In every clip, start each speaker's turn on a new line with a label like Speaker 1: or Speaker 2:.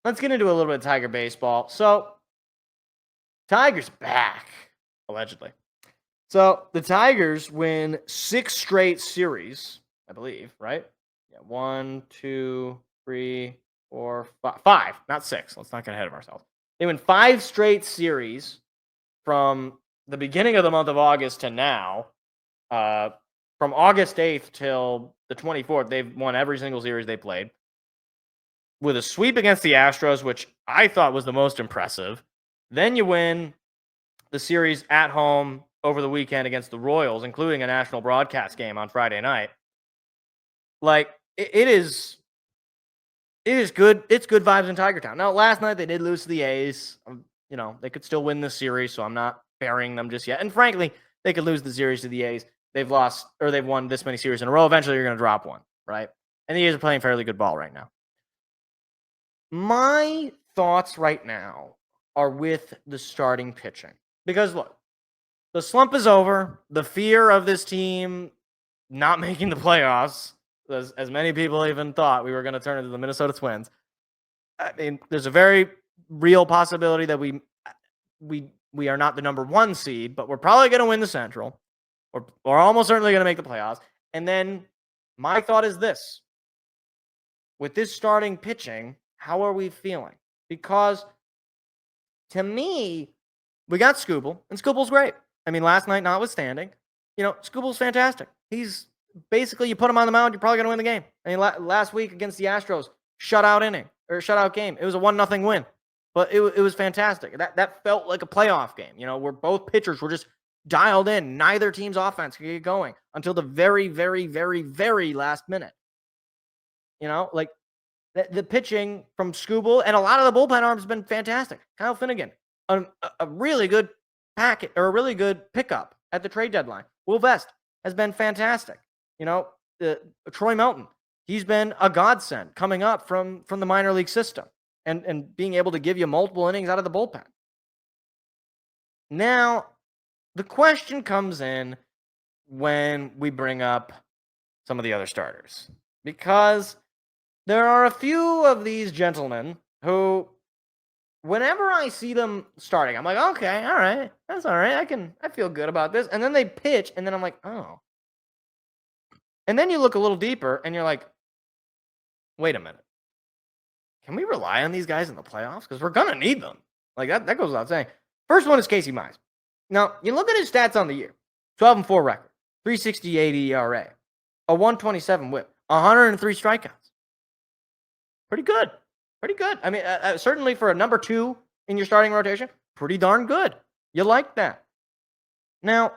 Speaker 1: let's get into a little bit of Tiger baseball. So, Tigers back, allegedly. So, the Tigers win 6 straight series, I believe, right? Yeah, 1, 2, 3, 4, 5, not 6. Let's not get ahead of ourselves. They win 5 straight series from the beginning of the month of August to now. From August 8th till the 24th, they've won every single series they played. With a sweep against the Astros, which I thought was the most impressive. Then you win the series at home over the weekend against the Royals, including a national broadcast game on Friday night. Like, it is good. It's good vibes in Tiger Town. Now, last night they did lose to the A's. They could still win this series, so I'm not burying them just yet. And frankly, they could lose the series to the A's. They've won this many series in a row. Eventually, you're going to drop one, right? And the A's are playing fairly good ball right now. My thoughts right now are with the starting pitching. Because, look, the slump is over. The fear of this team not making the playoffs, as many people even thought we were going to turn into the Minnesota Twins. I mean, there's a very real possibility that we are not the number 1 seed, but we're probably going to win the Central. We're almost certainly going to make the playoffs. And then my thought is this. With this starting pitching, how are we feeling? Because to me, we got Skubal, and Skubal's great. I mean, last night notwithstanding, Skubal's fantastic. He's basically, you put him on the mound, you're probably going to win the game. I mean, last week against the Astros, shutout game. It was a 1-0 win, but it was fantastic. That felt like a playoff game, where both pitchers were just dialed in. Neither team's offense could get going until the very, very, very, very last minute. Like the pitching from Skubal and a lot of the bullpen arms have been fantastic. Kyle Finnegan, a really good packet or a really good pickup at the trade deadline. Will Vest has been fantastic. Troy Melton, he's been a godsend coming up from the minor league system and being able to give you multiple innings out of the bullpen. Now, the question comes in when we bring up some of the other starters, because there are a few of these gentlemen who, whenever I see them starting, I'm like, okay, all right, that's all right. I feel good about this. And then they pitch, and then I'm like, oh. And then you look a little deeper, and you're like, wait a minute. Can we rely on these guys in the playoffs? Because we're going to need them. Like, that goes without saying. First one is Casey Mize. Now, you look at his stats on the year. 12-4 record. 3.68 ERA. A 127 whip. 103 strikeouts. Pretty good. Pretty good. I mean, certainly for a number 2 in your starting rotation, pretty darn good. You like that. Now,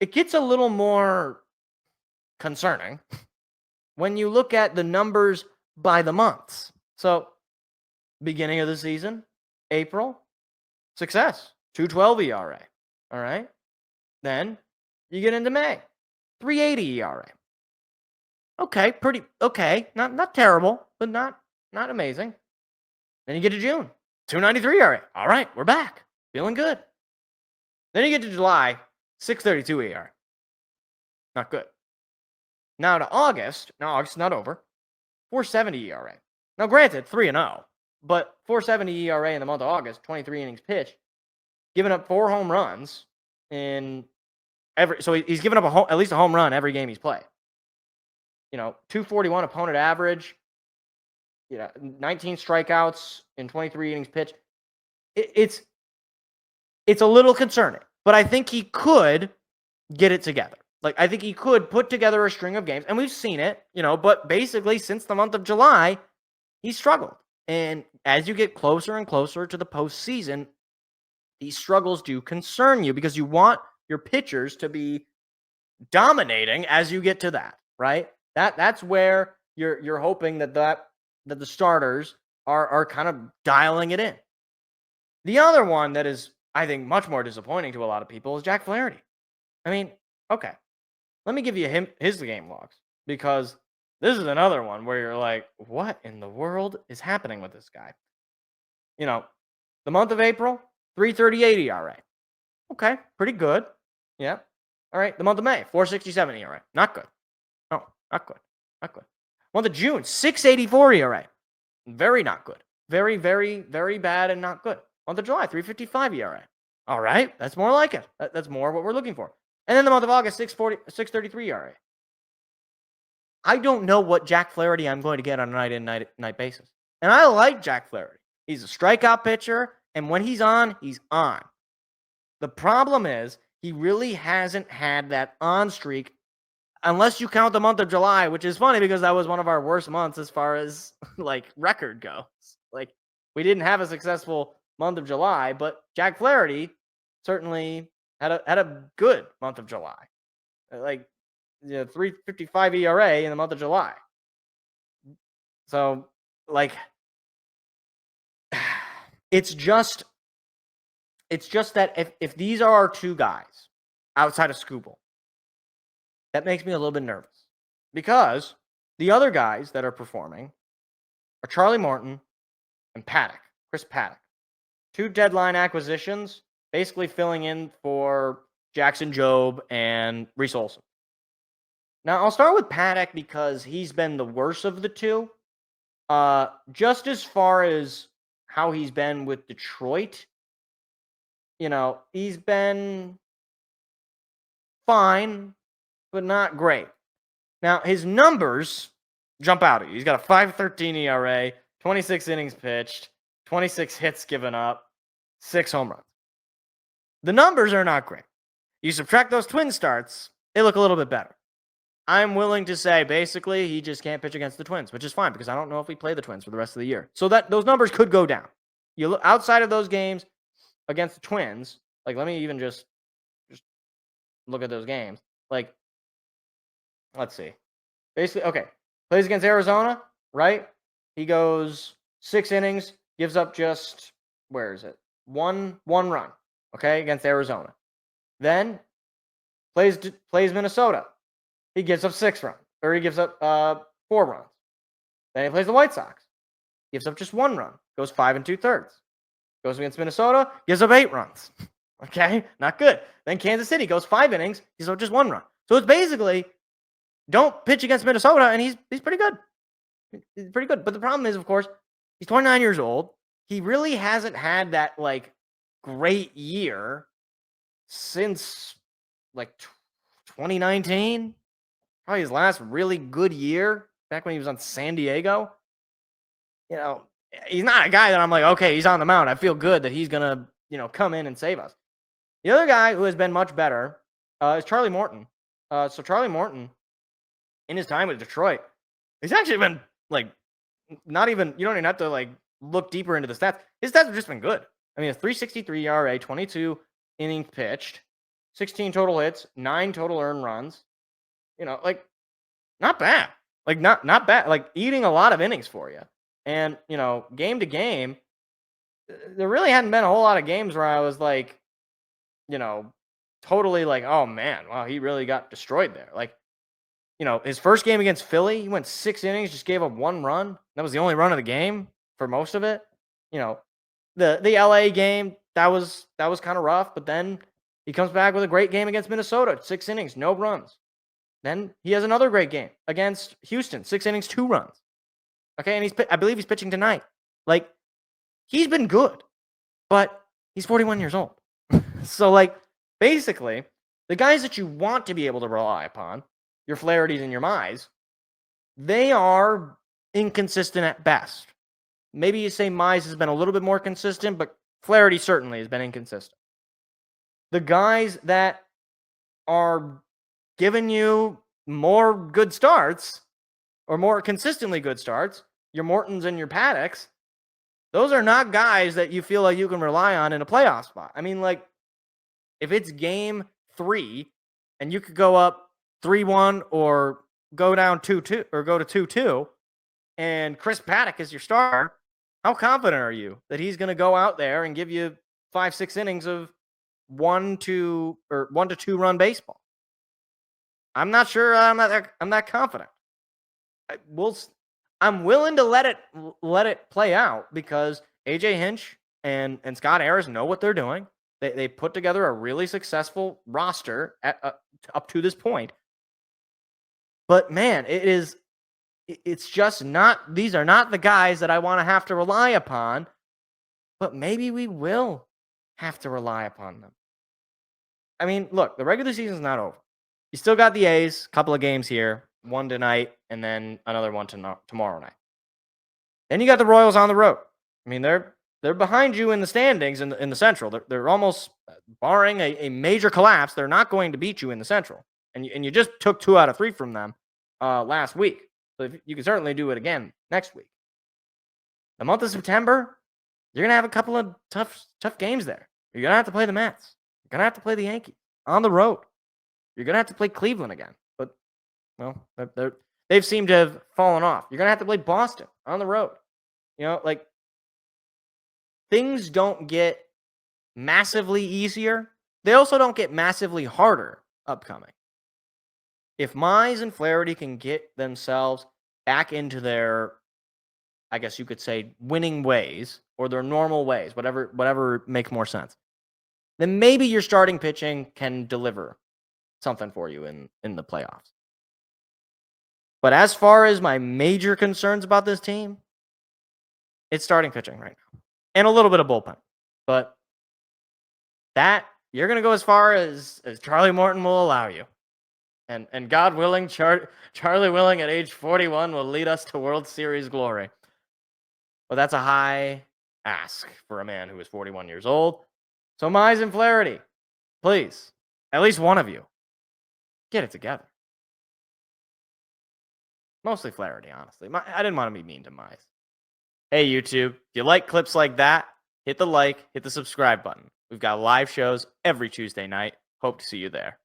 Speaker 1: it gets a little more concerning when you look at the numbers by the months. So, beginning of the season, April, success, 2.12 ERA. All right. Then you get into May, 3.80 ERA. Okay, pretty okay. Not terrible, but not amazing. Then you get to June, 2.93 ERA. All right, we're back, feeling good. Then you get to July, 6.32 ERA. Not good. Now to August. Now August is not over. 4.70 ERA. Now granted, 3-0, but 4.70 ERA in the month of August, 23 innings pitched, giving up 4 home runs in every. So he's given up at least a home run every game he's played. 241 opponent average. 19 strikeouts in 23 innings pitched. It's a little concerning, but I think he could get it together. Like, I think he could put together a string of games, and we've seen it, but basically since the month of July, he's struggled. And as you get closer and closer to the postseason, these struggles do concern you because you want your pitchers to be dominating as you get to that, right? That's where you're hoping that the starters are kind of dialing it in. The other one that is, I think, much more disappointing to a lot of people is Jack Flaherty. I mean, okay. Let me give you his game logs, because this is another one where you're like, what in the world is happening with this guy? The month of April, 3.38 ERA. Okay, pretty good. Yeah. All right, the month of May, 4.67 ERA. Not good. No, not good. Not good. Month of June, 6.84 ERA. Very not good. Very, very, very bad and not good. Month of July, 3.55 ERA. All right, that's more like it. That's more what we're looking for. And then the month of August, 6.33 ERA. I don't know what Jack Flaherty I'm going to get on a night in, night basis. And I like Jack Flaherty. He's a strikeout pitcher, and when he's on, he's on. The problem is he really hasn't had that on streak unless you count the month of July, which is funny because that was one of our worst months as far as like record goes. Like we didn't have a successful month of July, but Jack Flaherty certainly had a good month of July. Like 3.55 ERA in the month of July. So like it's just that if these are our two guys outside of Skubal, that makes me a little bit nervous because the other guys that are performing are Charlie Morton and Chris Paddock. Two deadline acquisitions, basically filling in for Jackson Jobe and Reese Olson. Now, I'll start with Paddock because he's been the worst of the two. Just as far as how he's been with Detroit, he's been fine, but not great. Now, his numbers jump out at you. He's got a 5.13 ERA, 26 innings pitched, 26 hits given up, 6 home runs. The numbers are not great. You subtract those Twin starts, they look a little bit better. I'm willing to say, basically, he just can't pitch against the Twins, which is fine because I don't know if we play the Twins for the rest of the year. So that those numbers could go down. You look outside of those games against the Twins. Like, let me even just look at those games. Like, let's see. Basically, okay, plays against Arizona, right? He goes 6 innings, gives up just one run, okay, against Arizona. Then plays Minnesota. He gives up 6 runs, or he gives up 4 runs. Then he plays the White Sox. Gives up just 1 run. Goes 5 2/3. Goes against Minnesota. Gives up 8 runs. Okay, not good. Then Kansas City goes 5 innings. Gives up just 1 run. So it's basically don't pitch against Minnesota, and he's pretty good. He's pretty good. But the problem is, of course, he's 29 years old. He really hasn't had that like great year since like 2019. Probably his last really good year back when he was on San Diego. He's not a guy that I'm like, okay, he's on the mound. I feel good that he's going to, come in and save us. The other guy who has been much better is Charlie Morton. So Charlie Morton, in his time with Detroit, he's actually been like not even, you don't even have to like look deeper into the stats. His stats have just been good. I mean, a 3.63 ERA, 22 innings pitched, 16 total hits, 9 total earned runs. Like not bad. Like not bad. Like eating a lot of innings for you. And, game to game, there really hadn't been a whole lot of games where I was like, totally like, oh man, wow, he really got destroyed there. Like, his first game against Philly, he went 6 innings, just gave up 1 run. That was the only run of the game for most of it. The LA game, that was kind of rough, but then he comes back with a great game against Minnesota, 6 innings, no runs. Then he has another great game against Houston, 6 innings, 2 runs. Okay, and I believe he's pitching tonight. Like, he's been good, but he's 41 years old. So, like, basically, the guys that you want to be able to rely upon, your Flahertys and your Mize, they are inconsistent at best. Maybe you say Mize has been a little bit more consistent, but Flaherty certainly has been inconsistent. The guys that are giving you more good starts or more consistently good starts, your Mortons and your Paddocks, those are not guys that you feel like you can rely on in a playoff spot. I mean, like, if it's game 3 and you could go up 3-1 or go down 2-2 or go to 2-2 and Chris Paddock is your star, how confident are you that he's going to go out there and give you 5-6 innings of 1 to 2 run baseball? I'm not sure. I'm not confident. I'm willing to let it play out because AJ Hinch and Scott Ayers know what they're doing. They put together a really successful roster up to this point. But man, it is It's just not, these are not the guys that I want to have to rely upon, but maybe we will have to rely upon them. I mean, look, the regular season's not over. You still got the A's, couple of games here, one tonight, and then another one tomorrow night. Then you got the Royals on the road. I mean, they're behind you in the standings in the Central. They're almost, barring a major collapse, they're not going to beat you in the Central. And you just took 2 out of 3 from them last week. So you can certainly do it again next week. The month of September, you're going to have a couple of tough games there. You're going to have to play the Mets. You're going to have to play the Yankees on the road. You're going to have to play Cleveland again. But, well, they've seemed to have fallen off. You're going to have to play Boston on the road. You know, like, things don't get massively easier. They also don't get massively harder upcoming. If Mize and Flaherty can get themselves back into their, I guess you could say, winning ways or their normal ways, whatever makes more sense, then maybe your starting pitching can deliver something for you in the playoffs. But as far as my major concerns about this team, it's starting pitching right now. And a little bit of bullpen. But that, you're going to go as far as Charlie Morton will allow you. And God willing, Charlie Willing at age 41 will lead us to World Series glory. But that's a high ask for a man who is 41 years old. So Mize and Flaherty, please, at least one of you, get it together. Mostly Flaherty, honestly. I didn't want to be mean to Mize. Hey, YouTube, if you like clips like that, hit the like, hit the subscribe button. We've got live shows every Tuesday night. Hope to see you there.